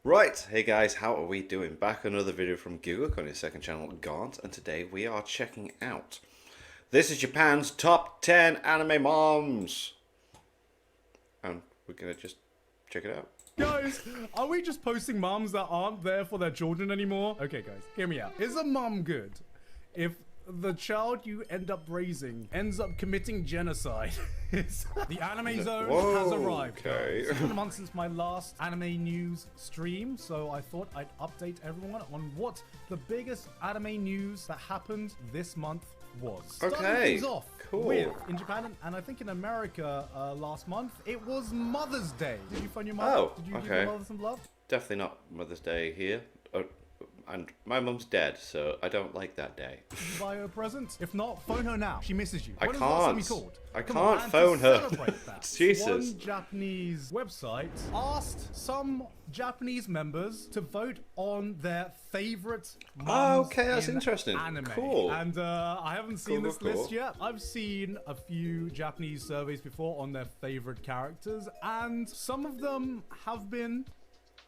Right, hey guys, how are we doing? Back another video from Guguk on his second channel, Gaunt, and today we are checking out This is Japan's top 10 anime moms. And we're gonna just check it out. Guys, are we just posting moms that aren't there for their children anymore? Okay, guys, hear me out. Is a mom good if the child you end up raising ends up committing genocide? The anime zone has arrived. Okay. It's been a month since my last anime news stream, so I thought I'd update everyone on what the biggest anime news that happened this month was. Starting things off with, in Japan and I think in America last month, it was Mother's Day. Did you find your mother? Oh, Did you give your mother some love? Definitely not Mother's Day here. And my mum's dead, so I don't like that day. Did you buy her a present? If not, phone her now. She misses you. I When was the last time you can't. called? I Come on, can't and phone to her. celebrate that, Jesus. One Japanese website asked some Japanese members to vote on their favorite moms okay, that's in interesting. anime. Cool. And I haven't seen this Cool. list yet. I've seen a few Japanese surveys before on their favorite characters, and some of them have been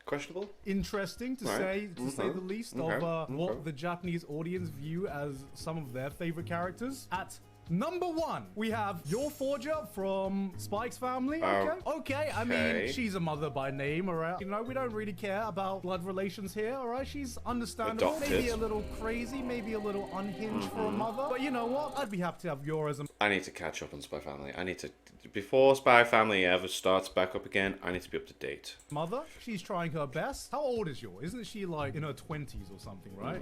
Questionable? interesting to say the least of what the Japanese audience view as some of their favorite characters. At number 1, we have Your Forger from Spike's family. Okay. I mean, she's a mother by name, alright? You know, we don't really care about blood relations here, alright? She's understandable. Adopted. Maybe a little crazy, maybe a little unhinged for a mother. But you know what? I'd be happy to have Yor as a I need to catch up on Spy Family. I need to, before Spy Family ever starts back up again, I need to be up to date. mother. She's trying her best. How old is Yor? Isn't she like in her 20s or something, right?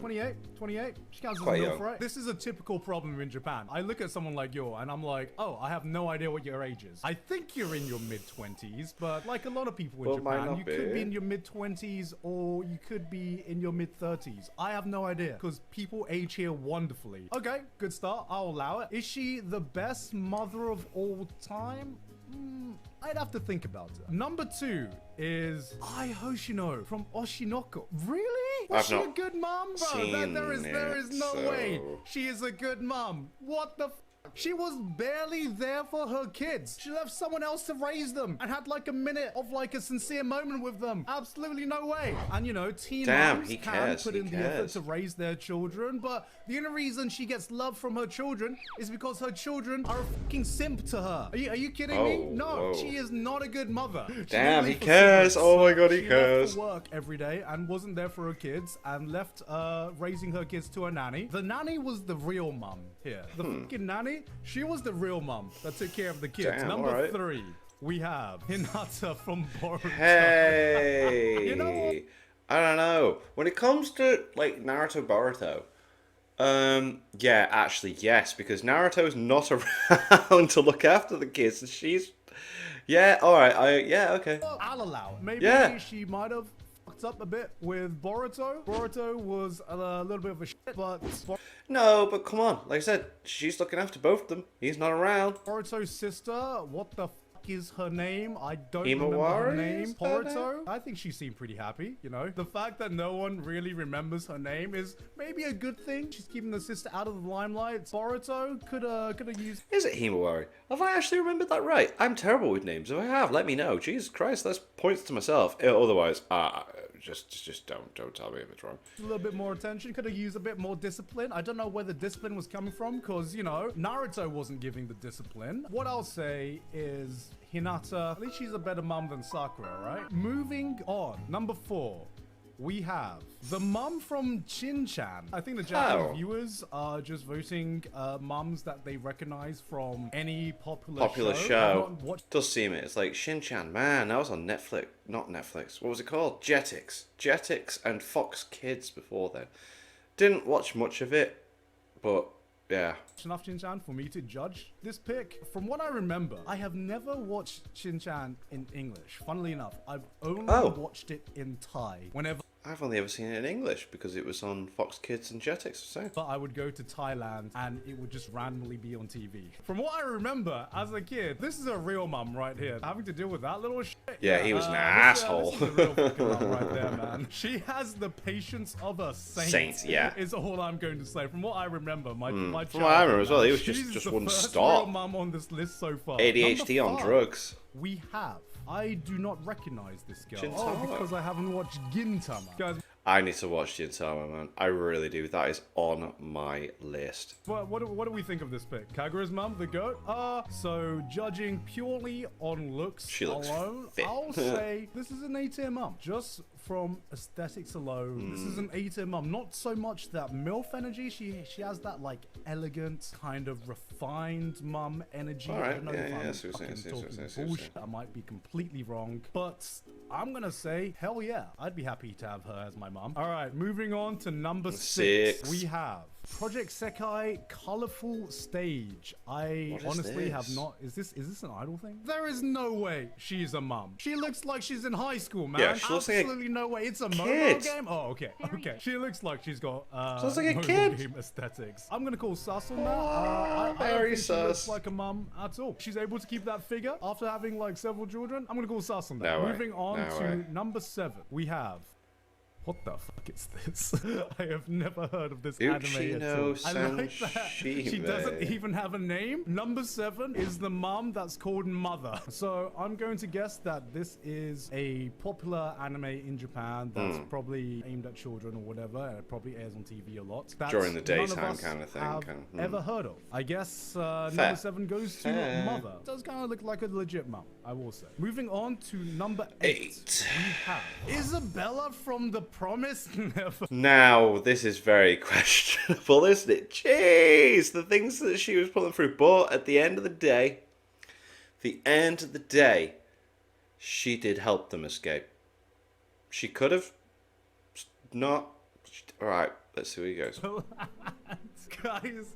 28? She counts as Quite a young. MILF, right? This is a typical problem in Japan. I look at someone like Yor and I'm like, oh, I have no idea what your age is. I think you're in your mid-20s, but like a lot of people in Well, might Japan, not you could be. be in your mid-20s or you could be in your mid-30s. I have no idea because people age here wonderfully. Okay, good start. I'll allow it. Is she the best mother of all time? I'd have to think about it. Number 2 is Ai Hoshino from Oshinoko. Really? Was I've she a not good mom? Bro, seen there is no it, way so- she is a good mom. What the f? She was barely there for her kids. She left someone else to raise them and had like a minute of like a sincere moment with them. Absolutely no way. And you know, teen Damn, moms he can cares, put he in the effort cares. to raise their children, but the only reason she gets love from her children is because her children are a fucking simp to her. Are you kidding me? Oh, No, whoa. she is not a good mother. She Damn, didn't he leave for cares. cigarettes. Oh my God, he She cares. left for work every day and wasn't there for her kids and left raising her kids to a nanny. The nanny was the real mum here. The fucking nanny, she was the real mum that took care of the kids. Damn, Number alright. 3, we have Hinata from Boruto. Hey, You know what? I don't know. When it comes to like Naruto, Boruto, yeah, actually yes, because Naruto's not around to look after the kids, and she's, yeah, all right, yeah, okay. I'll allow it. Maybe Yeah. she might have fucked up a bit with Boruto. Boruto was a little bit of a shit, but No, but come on, like I said, she's looking after both of them. He's not around. Boruto's sister, what the fuck is her name? I don't remember her Himawari name. is her Boruto? I think she seemed pretty happy, you know? The fact that no one really remembers her name is maybe a good thing. She's keeping the sister out of the limelight. Boruto could have used... Is it Himawari? Have I actually remembered that right? I'm terrible with names. If I have, let me know. Jesus Christ, that's points to myself. Otherwise, just don't tell me if it's wrong. a little bit more attention, could have used a bit more discipline. I don't know where the discipline was coming from because, you know, Naruto wasn't giving the discipline. What I'll say is Hinata, at least she's a better mum than Sakura, right? Moving on, number 4. We have the mum from Shin-chan. I think the Japanese viewers are just voting mums that they recognize from any popular Show. I've not watched Does seem it. It's like Shin-chan. Man, that was on Netflix. Not Netflix. What was it called? Jetix. Jetix and Fox Kids before then. Didn't watch much of it, but yeah. enough Shin-chan for me to judge this pick. From what I remember, I have never watched Shin-chan in English. Funnily enough, I've only watched it in Thai. Whenever I've only ever seen it in English because it was on Fox Kids and Jetix. So. I would go to Thailand and it would just randomly be on TV. From what I remember as a kid, this is a real mum right here. Having to deal with that little shit. Yeah, he was an asshole. This is a real fucking mum right there, man. She has the patience of a saint. Saint, yeah. Is all I'm going to say. From what I remember, my From what I childhood, remember as well, he was she's just the wouldn't first stop. real mum on this list so far. ADHD Number on 5, drugs. We have I do not recognize this girl. Gintama. Oh, because I haven't watched Gintama. Guys, I need to watch Gintama, man. I really do. That is on my list. what do we think of this pick? Kagura's mum, the goat? So judging purely on looks She looks alone, fit. I'll say this is an A-tier mum. Just from aesthetics alone, this is an A-tier mum. Not so much that MILF energy. She has that like elegant, kind of refined mum energy. All right. I don't know Yeah, if yeah, I'm see what you're fucking saying, see what talking you're saying, bullshit. I might be completely wrong, but I'm gonna say hell yeah. I'd be happy to have her as my mum. All right, moving on to number six. We have Project Sekai Colorful Stage. I What is honestly have this? not. Is this an idol thing? There is no way she's a mum. She looks like she's in high school, man. Yeah, she looks like a Absolutely no way. It's a mobile kid. game. Oh, okay, okay. She looks like she's got She looks like a mobile kid. game aesthetics. I'm gonna call sus on that. I don't very think she looks sus. like a mum at all. She's able to keep that figure after having like several children. I'm gonna call sus on that. No way. Moving on No to way. number 7. We have. What the fuck is this? I have never heard of this anime at all. Uchino I like that she Sanshime. doesn't even have a name. Number 7 is the mum that's called Mother. So I'm going to guess that this is a popular anime in Japan that's probably aimed at children or whatever, and it probably airs on TV a lot. That During the none of daytime us kind of thing, have kind of, ever heard of. I guess Fair. number 7 goes to Fair. Mother. Does kind of look like a legit mum, I will say. Moving on to number 8. 8. We have Isabella from The Promised Neverland. Now, this is very questionable, isn't it? Jeez, the things that she was pulling through. But at the end of the day, she did help them escape. She could have not. All right, let's see where he goes. Guys,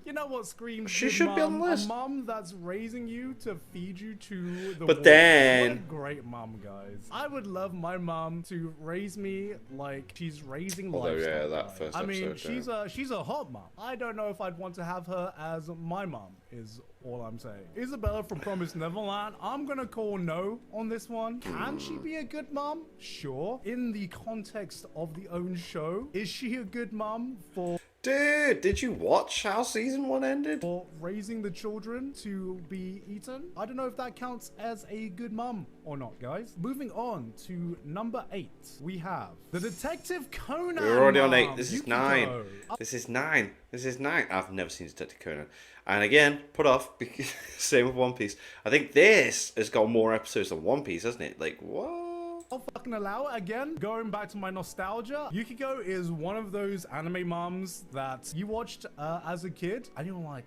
you know what screams She good should be on mum? the list. A mum that's raising you to feed you to the But wolves. then- What a great mum, guys. I would love my mum to raise me like she's raising Although, livestock. yeah, that guys. first I mean, episode, she's a hot mum. I don't know if I'd want to have her as my mum, is all I'm saying. Isabella from Promised Neverland, I'm gonna call no on this one. Can she be a good mum? Sure. In the context of the own show, is she a good mum for Dude, did you watch how season 1 ended? raising the children to be eaten? I don't know if that counts as a good mum or not, guys. Moving on to number 8, we have the Detective Conan. We're already on 8. mum, This is Yukiko. 9. This is 9. This is 9. I've never seen Detective Conan. And again, put off. Because same with One Piece. I think this has got more episodes than One Piece, hasn't it? Like, what? I'll fucking allow it again. Going back to my nostalgia, Yukiko is one of those anime moms that you watched as a kid and you were like,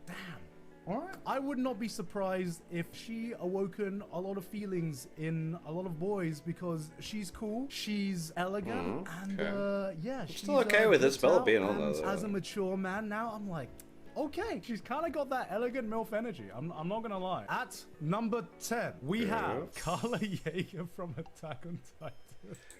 damn. Alright. I would not be surprised if she awoken a lot of feelings in a lot of boys because she's cool, she's elegant, and okay. yeah, I'm still okay with Isabella being on there, though. As a mature man now, I'm like, okay, she's kind of got that elegant MILF energy. I'm not gonna lie. At number 10, we have Carla Yeager from Attack on Titan.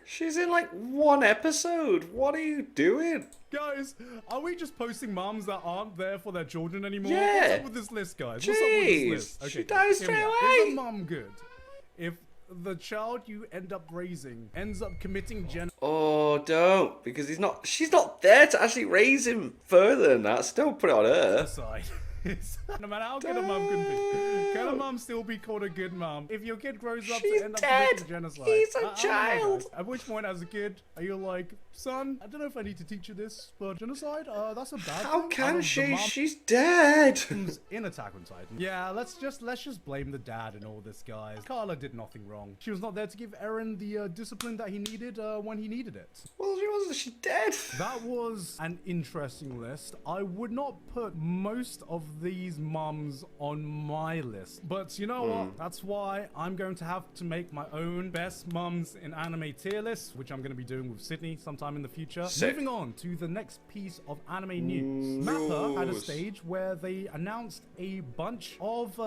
She's in like 1 episode. What are you doing? Guys, are we just posting moms that aren't there for their children anymore? Yeah. What's up with this list, guys? What's up with Jeez. this list? She dies hear me straight out. away. Is a mom good if the child you end up raising ends up committing Oh, don't. Because she's not there to actually raise him further than that. Still put it on her. genocide? No matter how good a mum can be, can a mum still be called a good mum if your kid grows up She's to end up dead. committing genocide? He's a I don't know, child. guys. At which point, as a kid, are you like, son, I don't know if I need to teach you this, but genocide, that's a bad How thing. can The she? mum She's dead. comes in Attack on Titan. Yeah, let's just blame the dad in all this, guys. Carla did nothing wrong. She was not there to give Eren the discipline that he needed when he needed it. Well, she wasn't. She's dead. That was an interesting list. I would not put most of these mums on my list, but you know what? That's why I'm going to have to make my own best mums in anime tier list, which I'm going to be doing with Sydney sometime in the future. Sick. Moving on to the next piece of anime news. Mappa had a stage where they announced a bunch of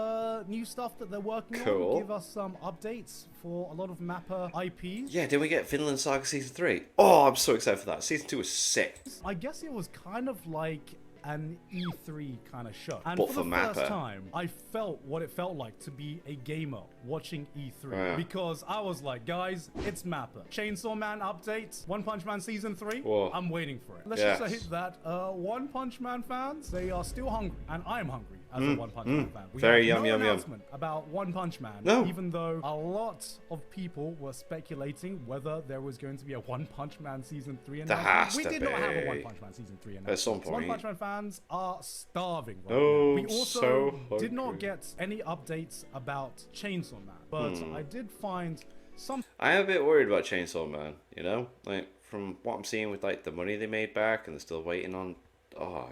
new stuff that they're working Cool. on. Give us some updates for a lot of Mappa IPs. Yeah, did we get Finland Saga Season 3? Oh, I'm so excited for that. Season 2 was sick. I guess it was kind of like an E3 kind of show. And But for the for Mappa. first time, I felt what it felt like to be a gamer watching E3. Yeah. Because I was like, guys, it's Mappa. Chainsaw Man updates, One Punch Man Season 3, Whoa. I'm waiting for it. Let's Yes. just say that One Punch Man fans, they are still hungry, and I'm hungry as a One Punch Man fan. We Very had yum, no yum, yum. announcement about One Punch Man. No. Even though a lot of people were speculating whether there was going to be a One Punch Man season 3 There announcement. has We to did not have a One be. Punch Man season 3 At some announcement. One point. Punch Man fans are starving right Oh, now. We also so did not hungry. get any updates about Chainsaw Man, but I did find some. I am a bit worried about Chainsaw Man, you know? Like, from what I'm seeing with, like, the money they made back and they're still waiting on... Oh,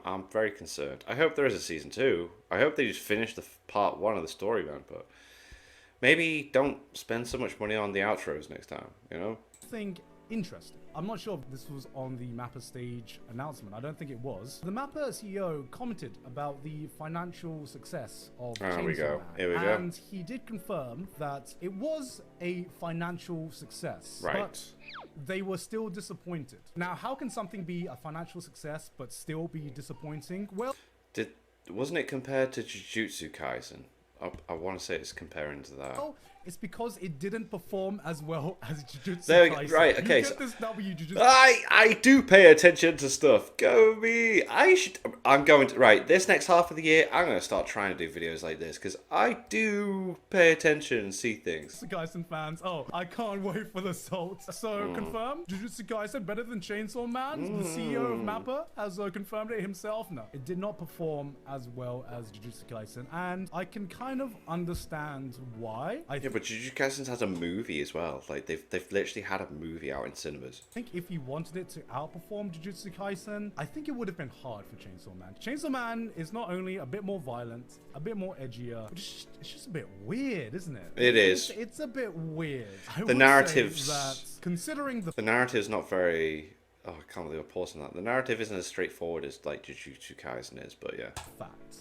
I'm very concerned. I hope there is a season 2. I hope they just finish the part 1 of the story, man, but... Maybe don't spend so much money on the outros next time, you know? Thing interesting. I'm not sure if this was on the Mappa stage announcement. I don't think it was. The Mappa CEO commented about the financial success of Here we Chainsaw go. Man, Here we go. and he did confirm that it was a financial success, Right. but they were still disappointed. Now, how can something be a financial success but still be disappointing? Well, Wasn't it compared to Jujutsu Kaisen? I want to say it's comparing to that. oh, it's because it didn't perform as well as Jujutsu There we go. Kaisen. Right, okay, You so- get this W, Jujutsu. I do pay attention to stuff. Go me. I'm going to... Right, this next half of the year, I'm going to start trying to do videos like this, because I do pay attention and see things. Jujutsu Kaisen fans, oh, I can't wait for the salt. So, confirm, Jujutsu Kaisen better than Chainsaw Man? The CEO of Mappa has confirmed it himself. No, it did not perform as well as Jujutsu Kaisen, and I can kind of understand why. I Yeah, but Jujutsu Kaisen has a movie as well. Like, they've literally had a movie out in cinemas. think if he wanted it to outperform Jujutsu Kaisen, I think it would have been hard for Chainsaw Man. Chainsaw Man is not only a bit more violent, a bit more edgier, but it's just a bit weird, isn't it? It is. It's a bit weird. I The would say narratives- that, considering the The narrative's not very... Oh, I can't believe I'm pausing that. The narrative isn't as straightforward as, like, Jujutsu Kaisen is, but yeah. fact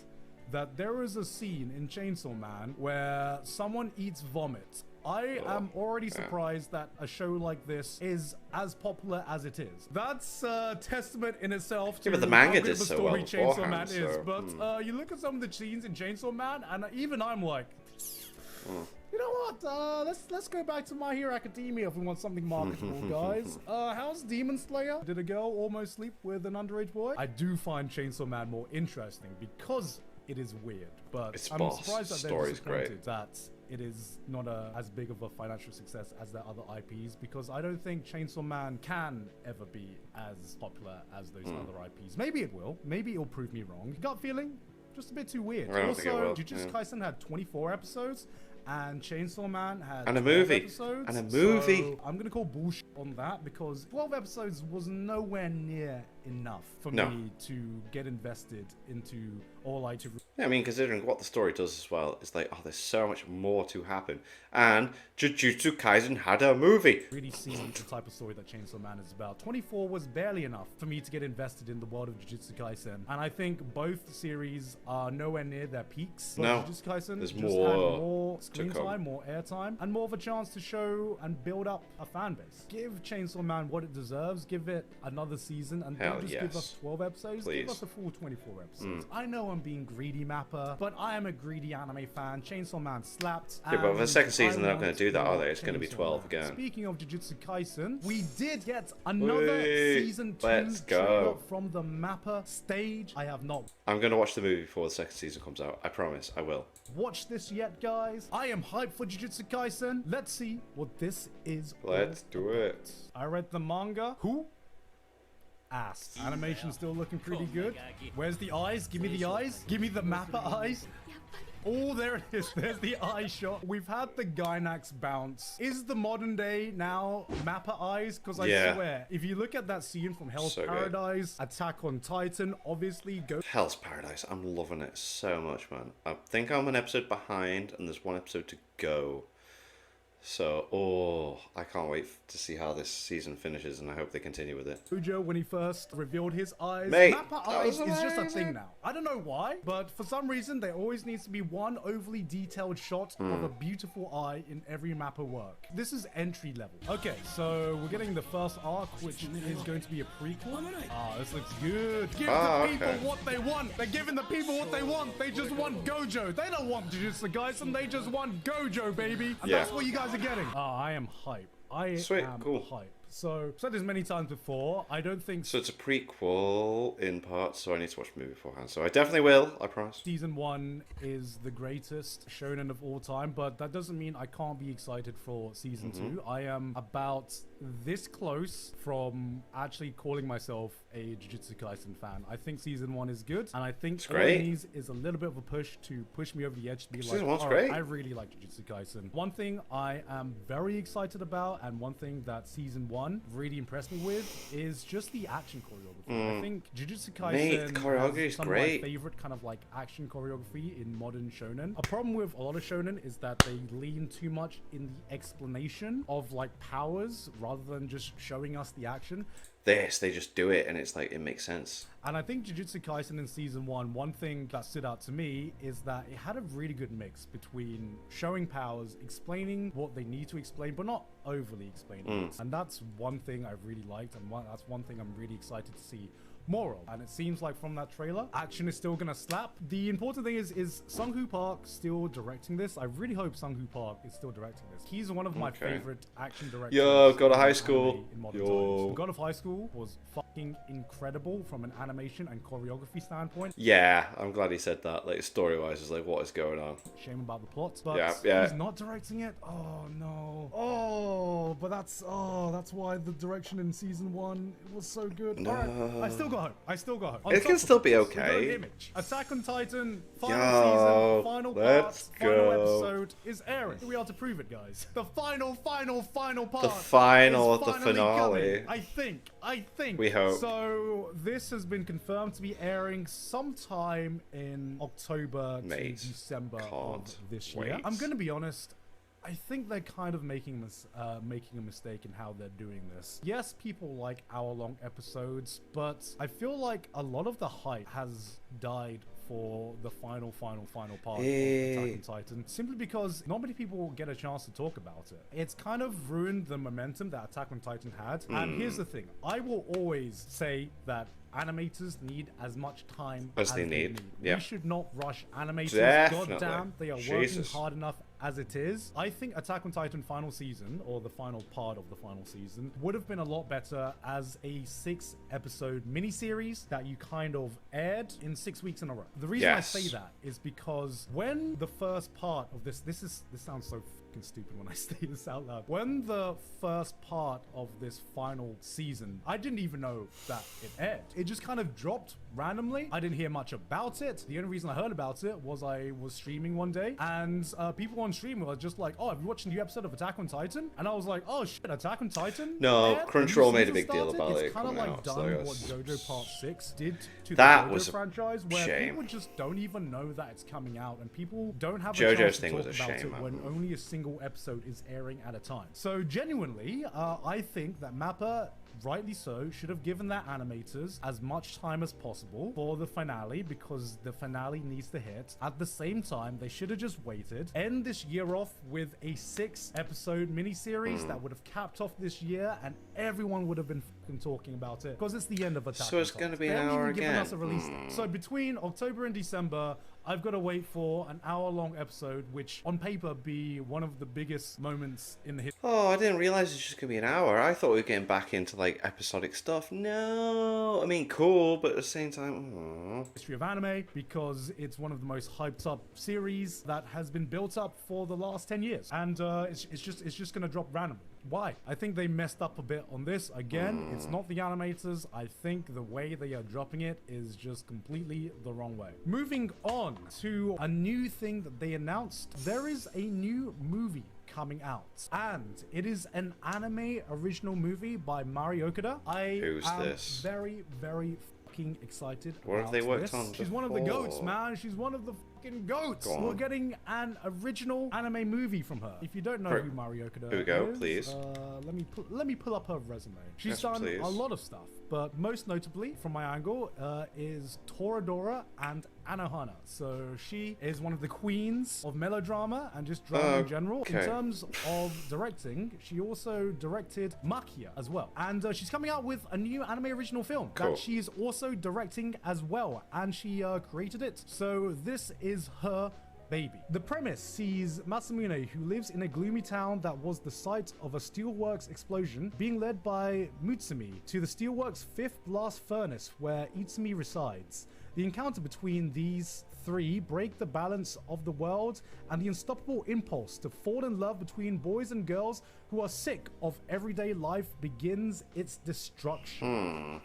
that there is a scene in Chainsaw Man where someone eats vomit. I am already surprised that a show like this is as popular as it is. That's a testament in itself to but the how manga good did of a so story well Chainsaw Man beforehand, is. so, But you look at some of the scenes in Chainsaw Man, and even I'm like, you know what? Let's go back to My Hero Academia if we want something marketable, guys. How's Demon Slayer? Did a girl almost sleep with an underage boy? I do find Chainsaw Man more interesting because it is weird, but It's I'm boss. surprised that they're Story's great. disappointed that it is not as big of a financial success as their other IPs, because I don't think Chainsaw Man can ever be as popular as those other IPs. Maybe it will. Maybe it'll prove me wrong. Gut feeling? Just a bit too weird. I don't think it Also, will, Jujutsu yeah. Kaisen had 24 episodes, and Chainsaw Man had And a 12 movie. episodes, And a movie. So I'm gonna call bullshit on that, because 12 episodes was nowhere near enough for No. me to get invested into, or like to Yeah, I mean, considering what the story does as well, it's like, oh, there's so much more to happen. And Jujutsu Kaisen had a movie. really see the type of story that Chainsaw Man is about. 24 was barely enough for me to get invested in the world of Jujutsu Kaisen, and I think both series are nowhere near their peaks. But No, Jujutsu Kaisen there's just more had more screen come. time, more airtime, and more of a chance to show and build up a fan base. Give Chainsaw Man what it deserves. Give it another season, and Hell don't just give yes. us 12 episodes. Give Please. us a full 24 episodes. I know I'm being greedy, Mappa, but I am a greedy anime fan. Chainsaw Man slapped. Yeah, but for the and second season, I they're not gonna want do that, are more they? It's gonna be Chainsaw 12 Man. again. Speaking of Jujutsu Kaisen, we did get another Whee! season 2 Let's go. trailer from the Mappa stage. I have not I'm going to watch the movie before the second season comes out. I promise, I will. watched this yet, guys. I am hyped for Jujutsu Kaisen. Let's see what this is. Let's all do it. I read the manga. Who? Ass. Animation still looking pretty good. Where's the eyes? Give me the eyes. Give me the Mappa eyes. Oh, there it is. There's the eye shot. We've had the Gainax bounce. Is the modern day now Mappa eyes? Because I Yeah. swear, if you look at that scene from Hell's So good. Paradise, Attack on Titan, obviously go. Hell's Paradise. I'm loving it so much, man. I think I'm an episode behind, and there's one episode to go. So, I can't wait to see how this season finishes, and I hope they continue with it. Gojo when he first revealed his eyes. Mate, Mappa that eyes was is just a amazing. thing now. I don't know why, but for some reason there always needs to be one overly detailed shot of a beautiful eye in every Mappa work. This is entry level. Okay, so we're getting the first arc, which is going to be a prequel. Ah, this looks good. Give the people okay. what they want. They're giving the people what they want. They just want Gojo. They don't want Jujutsu Kaisen. They just want Gojo, baby. And Yeah. that's what you guys are getting. Ah, I am hype. I Sweet, am cool. hype. So, I've said this many times before. I don't think So it's a prequel in parts, so I need to watch the movie beforehand. So I definitely will, I promise. Season 1 is the greatest shonen of all time, but that doesn't mean I can't be excited for Season 2. I am about this close from actually calling myself a Jujutsu Kaisen fan. I think Season 1 is good, and I think all great. it needs is a little bit of a push to push me over the edge to be Season like, 1's "All right, great. I really like Jujutsu Kaisen." One thing I am very excited about, and one thing that Season 1 really impressed me with, is just the action choreography. I think Jujutsu Kaisen Mate, the choreography is has some great. of my favorite kind of like action choreography in modern shonen. A problem with a lot of shonen is that they lean too much in the explanation of like powers rather than just showing us the action. They just do it, and it's like, it makes sense. And I think Jujutsu Kaisen in Season 1, one thing that stood out to me is that it had a really good mix between showing powers, explaining what they need to explain, but not overly explaining it. And that's one thing I really liked, and that's one thing I'm really excited to see more of. And it seems like from that trailer, action is still gonna slap. The important thing is Sung-Hoo Park still directing this? I really hope Sung-Hoo Park is still directing this. He's one of my favorite action directors. Yo, God of in High anime School. in modern Yo. times. God of High School was fucking incredible from an animation and choreography standpoint. Yeah, I'm glad he said that. Like, story-wise, it's like, what is going on? Shame about the plot, but Yeah. he's not directing it. Oh no. Oh, but that's why the direction in Season 1 was so good. No. Alright, I still got hope. I still got hope. On It top can of still be this, we got an okay. Image. Attack on Titan, final Yo, season, final let's part, final go. episode is airing. We are to prove it, guys. The final part. The final is of the finally finale. coming. I think. We hope. So this has been confirmed to be airing sometime in October Mate, to December of can't this year. wait. I'm gonna be honest. I think they're kind of making a mistake in how they're doing this. Yes, people like hour-long episodes, but I feel like a lot of the hype has died for the final part of Attack on Titan, simply because not many people will get a chance to talk about it. It's kind of ruined the momentum that Attack on Titan had. And here's the thing, I will always say that animators need as much time As they need, yeah. We should not rush animators. Definitely. Goddamn, they are Jesus. working hard enough as it is. I think Attack on Titan final season, or the final part of the final season, would have been a lot better as a 6-episode miniseries that you kind of aired in 6 weeks in a row. The reason Yes. I say that is because when the first part of this sounds so fucking stupid when I say this out loud. When the first part of this final season, I didn't even know that it aired. It just kind of dropped randomly. I didn't hear much about it. The only reason I heard about it was I was streaming one day, and people on stream were just like, "Oh, have you watched a new episode of Attack on Titan?" And I was like, "Oh shit, Attack on Titan?" No, aired? Crunchyroll The made a season big deal started? about it It's kind of coming like out, so done I what guess- JoJo Part 6 did to That the was JoJo a franchise, where shame. people just don't even know that it's coming out, and people don't have a JoJo's chance to thing talk was a about shame, it when man. only a single episode is airing at a time. So genuinely, I think that Mappa, rightly so, should have given their animators as much time as possible for the finale, because the finale needs to hit. At the same time, they should have just waited, end this year off with a 6-episode miniseries that would have capped off this year, and everyone would have been fucking talking about it, because it's the end of Attack So on it's Titan. gonna be They an haven't hour even given again. us a release date. So between October and December, I've got to wait for an hour-long episode, which on paper be one of the biggest moments in the history Oh, I didn't realize it's just gonna be an hour. I thought we were getting back into like episodic stuff. No, I mean cool, but at the same time, of anime, because it's one of the most hyped up series that has been built up for the last 10 years, and it's just gonna drop randomly. Why? I think they messed up a bit on this. Again, it's not the animators. I think the way they are dropping it is just completely the wrong way. Moving on to a new thing that they announced. There is a new movie coming out, and it is an anime original movie by Mari Okuda. I Who's am this? very, very fucking excited. What have about they worked this. on She's one of the goats, before? man. She's one of the fucking goats. Go on. We're getting an original anime movie from her. If you don't know who Mari Okuda Here we go, is, please. let me pull up her resume. She's Yes, done please. a lot of stuff, but most notably, from my angle, is Toradora and Anohana. So she is one of the queens of melodrama and just drama in general. In Okay. terms of directing, she also directed Makia as well. And she's coming out with a new anime original film Cool. that she's also directing as well. And she created it. So this is her baby. The premise sees Masamune, who lives in a gloomy town that was the site of a steelworks explosion, being led by Mutsumi to the steelworks' fifth blast furnace where Itsumi resides. The encounter between these three break the balance of the world, and the unstoppable impulse to fall in love between boys and girls who are sick of everyday life begins its destruction.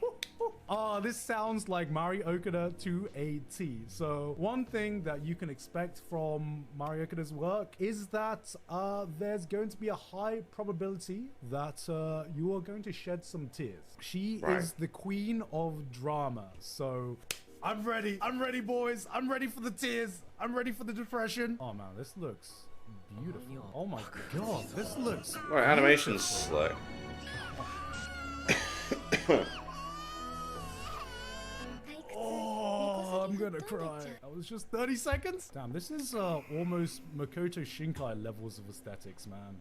This sounds like Mari Okuda to a T. So one thing that you can expect from Mari Okuda's work is that there's going to be a high probability that you are going to shed some tears. She is the queen of drama. So I'm ready. I'm ready, boys. I'm ready for the tears. I'm ready for the depression. Oh man, this looks beautiful. Oh my god, this looks Right, animation's slow. Oh, I'm gonna cry. That was just 30 seconds? Damn, this is almost Makoto Shinkai levels of aesthetics, man.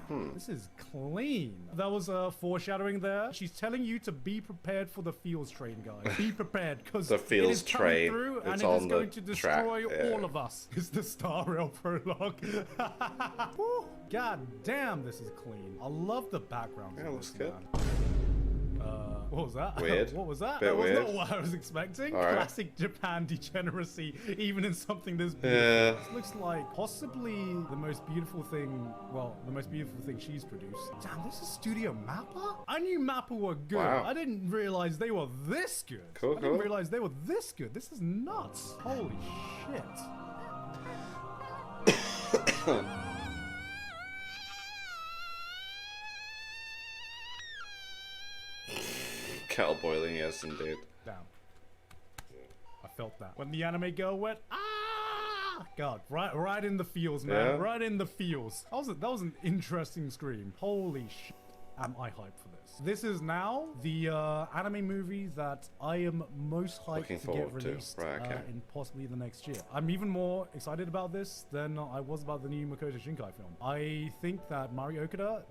Damn, this is clean. That was foreshadowing there. She's telling you to be prepared for the feels train, guys. Be prepared, because The feels it is coming train, through and it's it is on going the to destroy track, yeah. all of us. It's the Star Rail prologue. Woo, god damn, this is clean. I love the background. Yeah, looks good. What was that? Weird. What was that? Bit That was weird. not what I was expecting. All right. Classic Japan degeneracy, even in something this beautiful. Yeah. This looks like possibly the most beautiful thing, well, the most beautiful thing she's produced. Damn, this is Studio Mappa? I knew Mappa were good. Wow. I didn't realize they were this good. Cool, I didn't cool. realize they were this good. This is nuts. Holy shit. Kettle boiling, yes indeed. Damn. I felt that. When the anime girl went, ah! God, right in the feels, man. Yeah. Right in the feels. That was an interesting scream. Holy shit. Am I hyped for this? This is now the anime movie that I am most hyped Looking to get forward to. released Right, okay. in possibly the next year. I'm even more excited about this than I was about the new Makoto Shinkai film. I think that Mari Okuda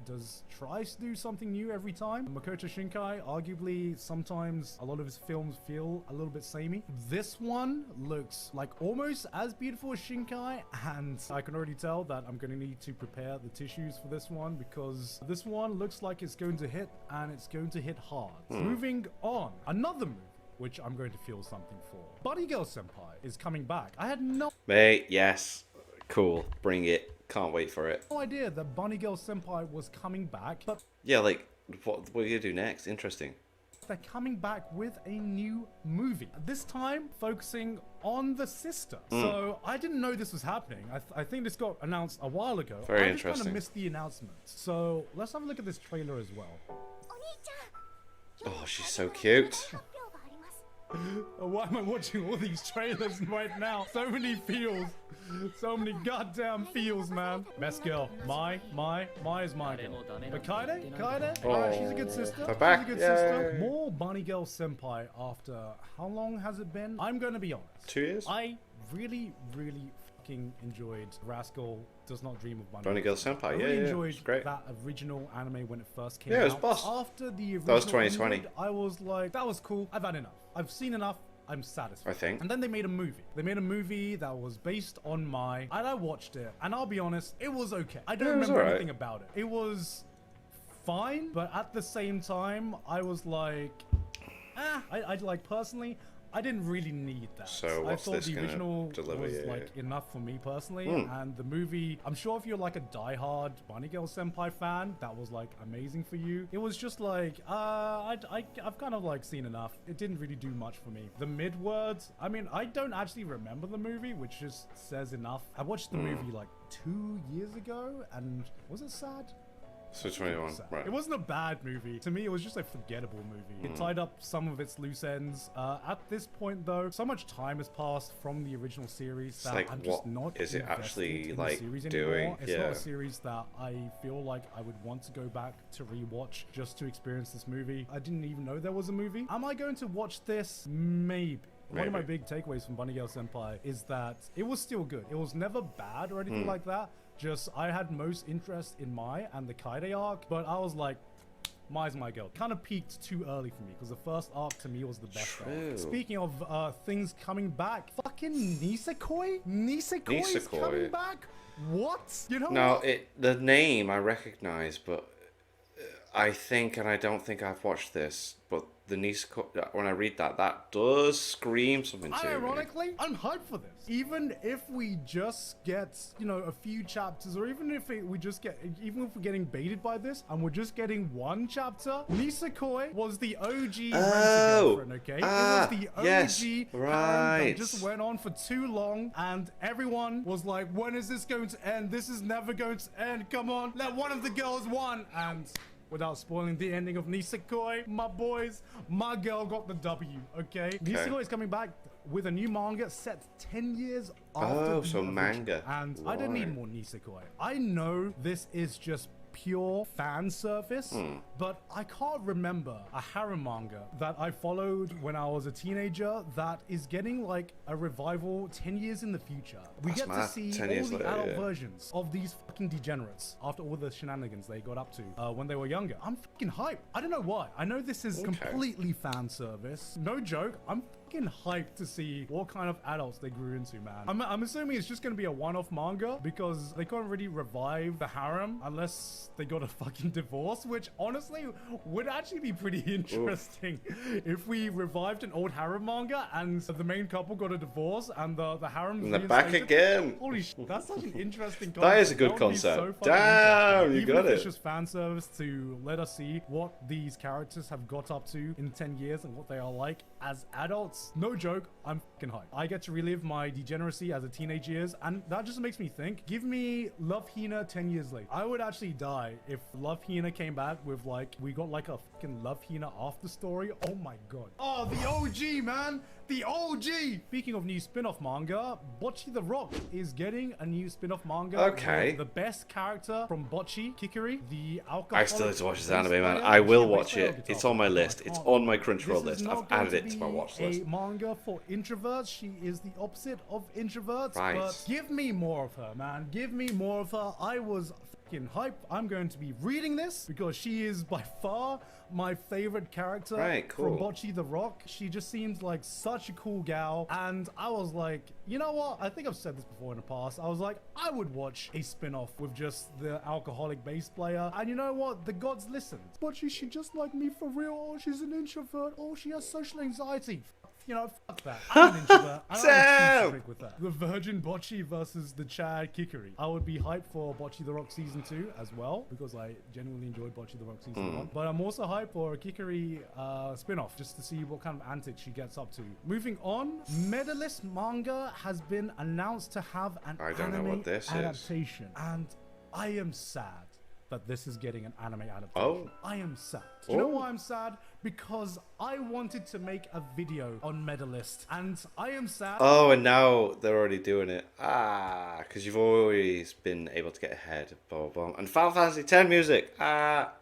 tries to do something new every time. Makoto Shinkai, arguably, sometimes a lot of his films feel a little bit samey. This one looks like almost as beautiful as Shinkai, and I can already tell that I'm going to need to prepare the tissues for this one, because this one looks like it's going to hit, and it's going to hit hard. Moving on, another movie which I'm going to feel something for. Bunny Girl Senpai is coming back. I had no Mate, yes. Cool. Bring it. Can't wait for it. idea that Bunny Girl Senpai was coming back, but Yeah, like, what are you gonna do next? Interesting. they're coming back with a new movie. This time focusing on the sister. So I didn't know this was happening. I think this got announced a while ago. Very I just kind interesting. of missed the announcement. So let's have a look at this trailer as well. Oh, she's so cute. Why am I watching all these trailers right now? So many feels. So many goddamn feels, man. Best girl. Mai is my girl. But Kaede? Alright, she's a good sister. They're back. She's a good Yay. sister. More Bunny Girl Senpai after how long has it been? I'm gonna be honest. 2 years? I really fucking enjoyed Rascal Does Not Dream of Bunny Girl I Senpai. really Yeah, yeah. enjoyed It's great. that original anime when it first came Yeah, it was out. boss. After the original That was 2020. ended, I was like, that was cool. I've had enough. I've seen enough. I'm satisfied. I think. And then they made a movie. They made a movie that was based on Mai, and I watched it. And I'll be honest, it was okay. I don't Yeah, it was remember alright. anything about it. It was fine, but at the same time, I was like, I like personally, I didn't really need that. So I what's thought this the gonna original deliver? was Yeah, like yeah. enough for me personally, Hmm. and the movie, I'm sure if you're like a diehard Bunny Girl Senpai fan, that was like amazing for you. It was just like, I've kind of like seen enough. It didn't really do much for me. The mid words, I mean, I don't actually remember the movie, which just says enough. I watched the movie like 2 years ago, and was it sad? So 21. Right. It wasn't a bad movie. To me, it was just a forgettable movie. It tied up some of its loose ends. At this point, though, so much time has passed from the original series that like, I'm just what not is it invested actually, in like, the series doing? anymore. It's not Yeah. a series that I feel like I would want to go back to rewatch just to experience this movie. I didn't even know there was a movie. Am I going to watch this? Maybe. One of my Maybe. big takeaways from Bunny Girl Senpai is that it was still good. It was never bad or anything Hmm. like that. Just I had most interest in Mai and the Kaede arc, but I was like, Mai's my girl. Kind of peaked too early for me because the first arc to me was the best True. arc. Speaking of things coming back, fucking Nisekoi? Nisekoi is Nisekoi. coming back? What? You know Now, what? the name I recognize, but I think, and I don't think I've watched this, but the Nisekoi, when I read that, that does scream something to me. Ironically, I'm hyped for this. Even if we just get, you know, a few chapters, or even if we just get, even if we're getting baited by this, and we're just getting one chapter, Nisekoi was the OG girlfriend, okay? It was the OG yes, harem right. that just went on for too long, and everyone was like, when is this going to end? This is never going to end. Come on, let one of the girls won. And without spoiling the ending of Nisekoi, my boys, my girl got the W, okay? Nisekoi is coming back with a new manga set 10 years after Oh, the so original. manga. And I don't need Right. more Nisekoi. I know this is just pure fan service, but I can't remember a harem manga that I followed when I was a teenager that is getting like a revival 10 years in the future. We That's get mad. to see 10 all years the later, adult yeah. versions of these fucking degenerates after all the shenanigans they got up to when they were younger. I'm fucking hyped. I don't know why. I know this is completely fan service. No joke. I'm fucking hyped to see what kind of adults they grew into, man. I'm assuming it's just going to be a one-off manga because they can't really revive the harem unless they got a fucking divorce, which honestly would actually be pretty interesting if we revived an old harem manga and the main couple got a divorce and the harem And they're back again. Holy shit, that's such an interesting concept. That is a good That would be so concept. fucking Damn, interesting. you Even got if it's it. just fan service to let us see what these characters have got up to in 10 years and what they are like as adults. No joke, I'm fucking hyped. I get to relive my degeneracy as a teenage years, and that just makes me think, give me Love Hina 10 years later. I would actually die if Love Hina came back with like, we got like a fucking Love Hina after story. Oh my god. Oh, the OG, man. The OG! Speaking of new spin-off manga, Bocchi the Rock is getting a new spin-off manga. Okay. with the best character from Bocchi, Kikuri, the alcohol. I still need to watch this anime, man. I will watch it. It's on my list. It's on my Crunchyroll list. I've added it to my watch list. A manga for introverts. She is the opposite of introverts. Right. But give me more of her, man. Give me more of her. I was fucking hyped. I'm going to be reading this because she is by far my favorite character Right, from cool. Bocchi the Rock. She just seems like such a cool gal. And I was like, you know what? I think I've said this before in the past. I was like, I would watch a spin-off with just the alcoholic bass player. And you know what? The gods listened. Bocchi, she just like me for real. Oh, she's an introvert. Oh, she has social anxiety. You know, fuck that. I'm an introvert. I don't Damn. have to with that. The Virgin Bocchi versus the Chad Kikuri. I would be hyped for Bocchi the Rock Season 2 as well, because I genuinely enjoyed Bocchi the Rock Season 1. But I'm also hyped for a Kikuri spin-off, just to see what kind of antics she gets up to. Moving on, Medalist manga has been announced to have an I don't know anime what this is. adaptation. And I am sad that this is getting an anime adaptation. Oh. I am sad. Do you know Oh. why I'm sad? Because I wanted to make a video on Medalist, and I am sad. Oh, and now they're already doing it. Ah, because you've always been able to get ahead. Blah, blah, blah. And Final Fantasy X music. Ah.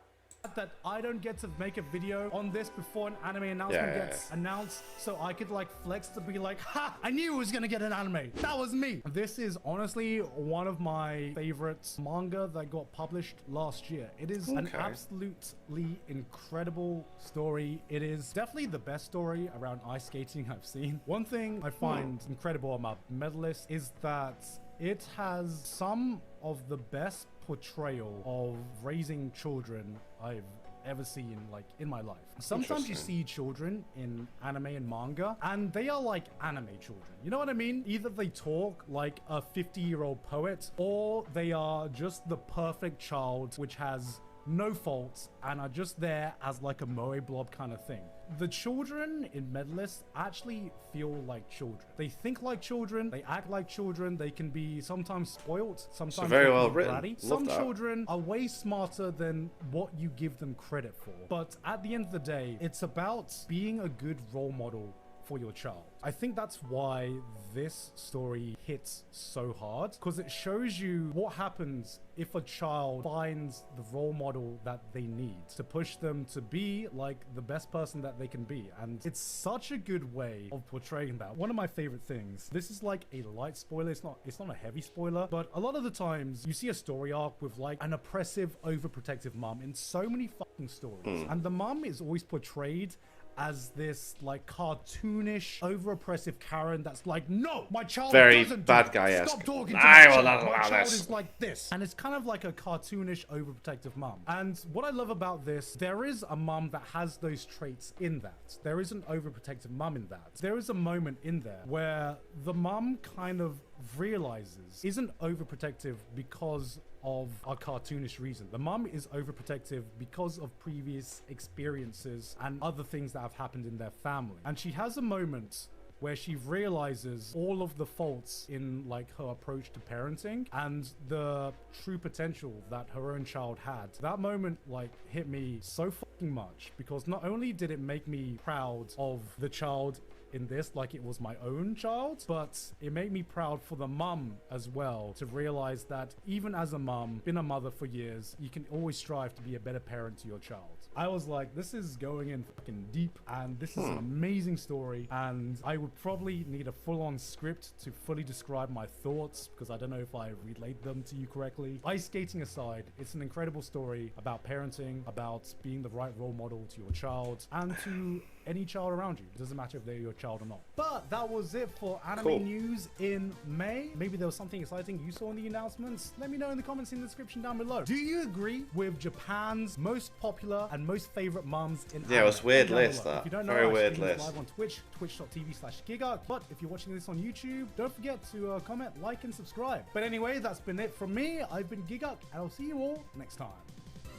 That I don't get to make a video on this before an anime announcement Yeah. gets announced, so I could like flex to be like, ha, I knew it was gonna get an anime. That was me. This is honestly one of my favorite manga that got published last year. It is an Okay. absolutely incredible story. It is definitely the best story around ice skating I've seen. One thing I find incredible about Medalist is that it has some of the best portrayal of raising children I've ever seen like in my life. Sometimes you Interesting. see children in anime and manga and they are like anime children. You know what I mean? Either they talk like a 50-year-old poet or they are just the perfect child which has no faults and are just there as like a moe blob kind of thing. The children in Medalist actually feel like children. They think like children, they act like children, they can be sometimes spoilt, sometimes very they can well be written. bratty. Love Some that. children are way smarter than what you give them credit for. But at the end of the day, it's about being a good role model for your child. I think that's why this story hits so hard, because it shows you what happens if a child finds the role model that they need to push them to be like the best person that they can be. And it's such a good way of portraying that. One of my favorite things, this is like a light spoiler, it's not a heavy spoiler, but a lot of the times you see a story arc with like an oppressive, overprotective mom in so many fucking stories. And the mom is always portrayed as this like cartoonish, over oppressive Karen that's like, no, my child Very doesn't bad do it. guy-esque. Stop talking to I my will child. not My allow child this. is like this. And it's kind of like a cartoonish, overprotective mom. And what I love about this, there is a mom that has those traits in that. There is an overprotective mom in that. There is a moment in there where the mom kind of realizes isn't overprotective because of a cartoonish reason. The mum is overprotective because of previous experiences and other things that have happened in their family. And she has a moment where she realizes all of the faults in like her approach to parenting and the true potential that her own child had. That moment like hit me so fucking much, because not only did it make me proud of the child in this like it was my own child, but it made me proud for the mum as well, to realize that even as a mum, been a mother for years, you can always strive to be a better parent to your child. I was like, this is going in fucking deep, and this is an amazing story, and I would probably need a full-on script to fully describe my thoughts, because I don't know if I relayed them to you correctly. Ice skating aside, it's an incredible story about parenting, about being the right role model to your child, and to any child around you. It doesn't matter if they're your child or not. But that was it for anime news in May. Maybe there was something exciting you saw in the announcements. Let me know in the comments in the description down below. Do you agree with Japan's most popular and most favorite mums in anime? Yeah, it was a weird Down below. list, that. If you don't know, Very I weird stream this list. live on Twitch, twitch.tv/gigark. But if you're watching this on YouTube, don't forget to comment, like, and subscribe. But anyway, that's been it from me. I've been Gigark, and I'll see you all next time.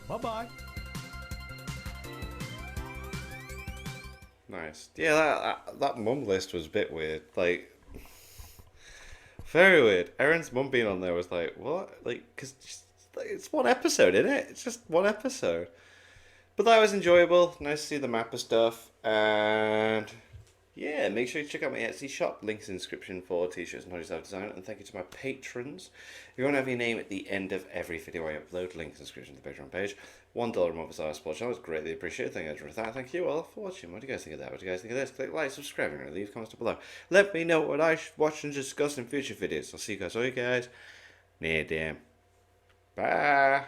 Bye-bye. Nice. Yeah, that mum list was a bit weird. Like, very weird. Erin's mum being on there was like, what? Like, because it's one episode, isn't it? It's just one episode. But that was enjoyable. Nice to see the map of stuff. And yeah, make sure you check out my Etsy shop. Links in the description for t-shirts and hoodies I've designed. And thank you to my patrons. If you want to have your name at the end of every video I upload, links in the description to the Patreon page. $1 a month is our support channel. It's greatly appreciated. Thank you for that. Thank you all for watching. What do you guys think of that? What do you guys think of this? Click like, subscribe, and leave comments down below. Let me know what I should watch and discuss in future videos. I'll see you guys all, you guys. Near damn. Bye.